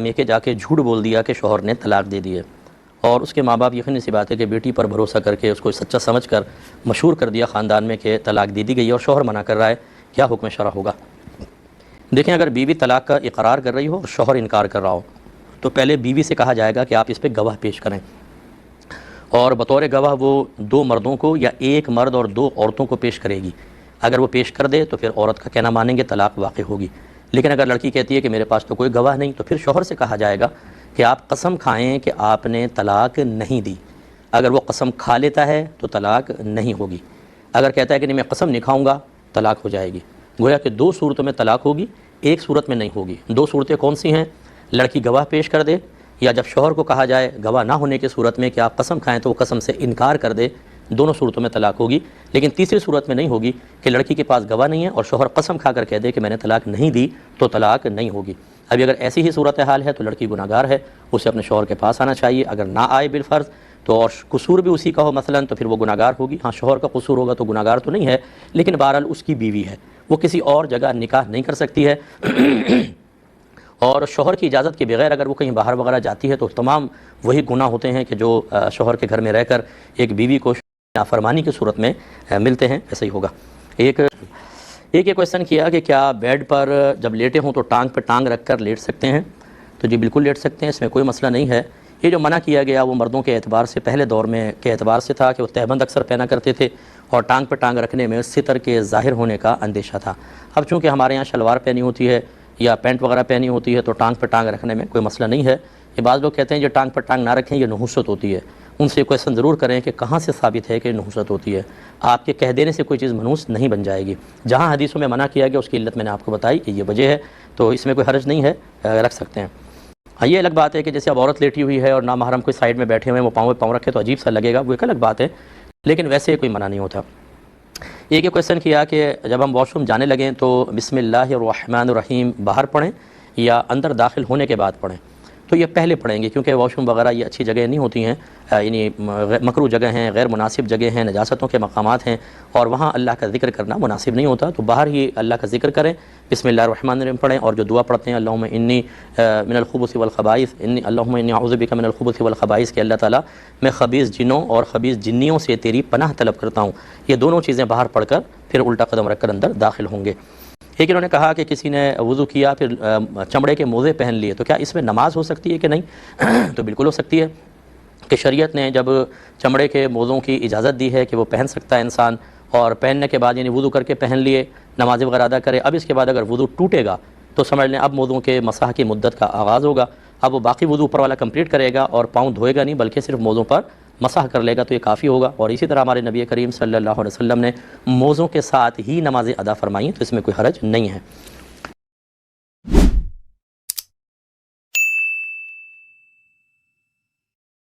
یہ کہ جا کے جھوٹ بول دیا کہ شوہر نے طلاق دے دی ہے، اور اس کے ماں باپ یقینی سی بات ہے کہ بیٹی پر بھروسہ کر کے اس کو سچا سمجھ کر مشہور کر دیا خاندان میں کہ طلاق دے دی گئی ہے اور شوہر منع کر رہا ہے، کیا حکم شرع ہوگا؟ دیکھیں، اگر بیوی طلاق کا اقرار کر رہی ہو اور شوہر انکار کر رہا ہو تو پہلے بیوی سے کہا جائے گا کہ آپ اس پہ گواہ پیش کریں، اور بطور گواہ وہ 2 مردوں کو یا 1 مرد اور 2 عورتوں کو پیش کرے گی۔ اگر وہ پیش کر دے تو پھر عورت کا کہنا مانیں گے، طلاق واقع ہوگی۔ لیکن اگر لڑکی کہتی ہے کہ میرے پاس تو کوئی گواہ نہیں، تو پھر شوہر سے کہا جائے گا کہ آپ قسم کھائیں کہ آپ نے طلاق نہیں دی۔ اگر وہ قسم کھا لیتا ہے تو طلاق نہیں ہوگی، اگر کہتا ہے کہ نہیں میں قسم نہیں کھاؤں گا، طلاق ہو جائے گی۔ گویا کہ 2 صورتوں میں طلاق ہوگی، 1 صورت میں نہیں ہوگی۔ 2 صورتیں کون سی ہیں؟ لڑکی گواہ پیش کر دے، یا جب شوہر کو کہا جائے گواہ نہ ہونے کی صورت میں کہ آپ قسم کھائیں تو وہ قسم سے انکار کر دے، دونوں صورتوں میں طلاق ہوگی۔ لیکن تیسری صورت میں نہیں ہوگی کہ لڑکی کے پاس گواہ نہیں ہے اور شوہر قسم کھا کر کہہ دے کہ میں نے طلاق نہیں دی، تو طلاق نہیں ہوگی۔ ابھی اگر ایسی ہی صورتحال ہے تو لڑکی گناہ گار ہے، اسے اپنے شوہر کے پاس آنا چاہیے۔ اگر نہ آئے بالفرض تو اور قصور بھی اسی کا ہو مثلاً، تو پھر وہ گناہ گار ہوگی۔ ہاں، شوہر کا قصور ہوگا تو گناہ گار تو نہیں ہے، لیکن بہرحال اس کی بیوی ہے، وہ کسی اور جگہ نکاح نہیں کر سکتی ہے اور شوہر کی اجازت کے بغیر اگر وہ کہیں باہر وغیرہ جاتی ہے تو تمام وہی گناہ ہوتے ہیں کہ جو شوہر کے گھر میں رہ کر ایک بیوی کو نافرمانی کی صورت میں ملتے ہیں، ایسا ہی ہوگا۔ ایک یہ کویشچن کیا کہ کیا بیڈ پر جب لیٹے ہوں تو ٹانگ پہ ٹانگ رکھ کر لیٹ سکتے ہیں؟ تو جی بالکل لیٹ سکتے ہیں، اس میں کوئی مسئلہ نہیں ہے۔ یہ جو منع کیا گیا وہ مردوں کے اعتبار سے پہلے دور میں کے اعتبار سے تھا کہ وہ تہبند اکثر پہنا کرتے تھے اور ٹانگ پہ ٹانگ رکھنے میں ستر کے ظاہر ہونے کا اندیشہ تھا۔ اب چونکہ ہمارے یہاں شلوار پہنی ہوتی ہے یا پینٹ وغیرہ پہنی ہوتی ہے تو ٹانگ پہ ٹانگ رکھنے میں کوئی مسئلہ نہیں ہے۔ یہ بعض لوگ کہتے ہیں جو ٹانگ پہ ٹانگ نہ رکھیں یہ نحوست ہوتی ہے، ان سے کویشچن ضرور کریں کہ کہاں سے ثابت ہے کہ نحوست ہوتی ہے۔ آپ کے کہہ دینے سے کوئی چیز منحوس نہیں بن جائے گی، جہاں حدیثوں میں منع کیا گیا اس کی علت میں نے آپ کو بتائی کہ یہ وجہ ہے، تو اس میں کوئی حرج نہیں ہے، رکھ سکتے ہیں۔ ہاں، یہ الگ بات ہے کہ جیسے اب عورت لیٹی ہوئی ہے اور نامحرم کوئی سائیڈ میں بیٹھے ہوئے ہیں، وہ پاؤں پہ پاؤں رکھے تو عجیب سا لگے گا، وہ ایک الگ بات ہے، لیکن ویسے کوئی منع نہیں ہوتا۔ ایک یہ کویشچن کیا کہ جب ہم واش روم جانے لگیں تو بسم اللہ الرحمن الرحیم باہر پڑھیں یا اندر داخل ہونے کے بعد پڑھیں؟ تو یہ پہلے پڑھیں گے، کیونکہ واش روم وغیرہ یہ اچھی جگہ نہیں ہوتی ہیں، یعنی مکروہ جگہ ہیں، غیر مناسب جگہ ہیں، نجاستوں کے مقامات ہیں، اور وہاں اللہ کا ذکر کرنا مناسب نہیں ہوتا، تو باہر ہی اللہ کا ذکر کریں، بسم اللہ الرحمن الرحیم پڑھیں، اور جو دعا پڑھتے ہیں اللہم انی من الخبث والخبائث، اللہم انی اعوذ بک من الخبث والخبائث، کہ اللہ تعالیٰ میں خبیث جنوں اور خبیث جنیوں سے تیری پناہ طلب کرتا ہوں، یہ دونوں چیزیں باہر پڑھ کر پھر الٹا قدم رکھ کر اندر داخل ہوں گے۔ ایک انہوں نے کہا کہ کسی نے وضو کیا پھر چمڑے کے موزے پہن لیے تو کیا اس میں نماز ہو سکتی ہے کہ نہیں؟ تو بالکل ہو سکتی ہے، کہ شریعت نے جب چمڑے کے موزوں کی اجازت دی ہے کہ وہ پہن سکتا ہے انسان، اور پہننے کے بعد یعنی وضو کر کے پہن لیے، نماز وغیرہ ادا کرے، اب اس کے بعد اگر وضو ٹوٹے گا تو سمجھ لیں اب موزوں کے مسح کی مدت کا آغاز ہوگا، اب وہ باقی وضو اوپر والا کمپلیٹ کرے گا اور پاؤں دھوئے گا نہیں بلکہ صرف موزوں پر مسح کر لے گا، تو یہ کافی ہوگا۔ اور اسی طرح ہمارے نبی کریم صلی اللہ علیہ وسلم نے موزوں کے ساتھ ہی نمازیں ادا فرمائیں، تو اس میں کوئی حرج نہیں ہے۔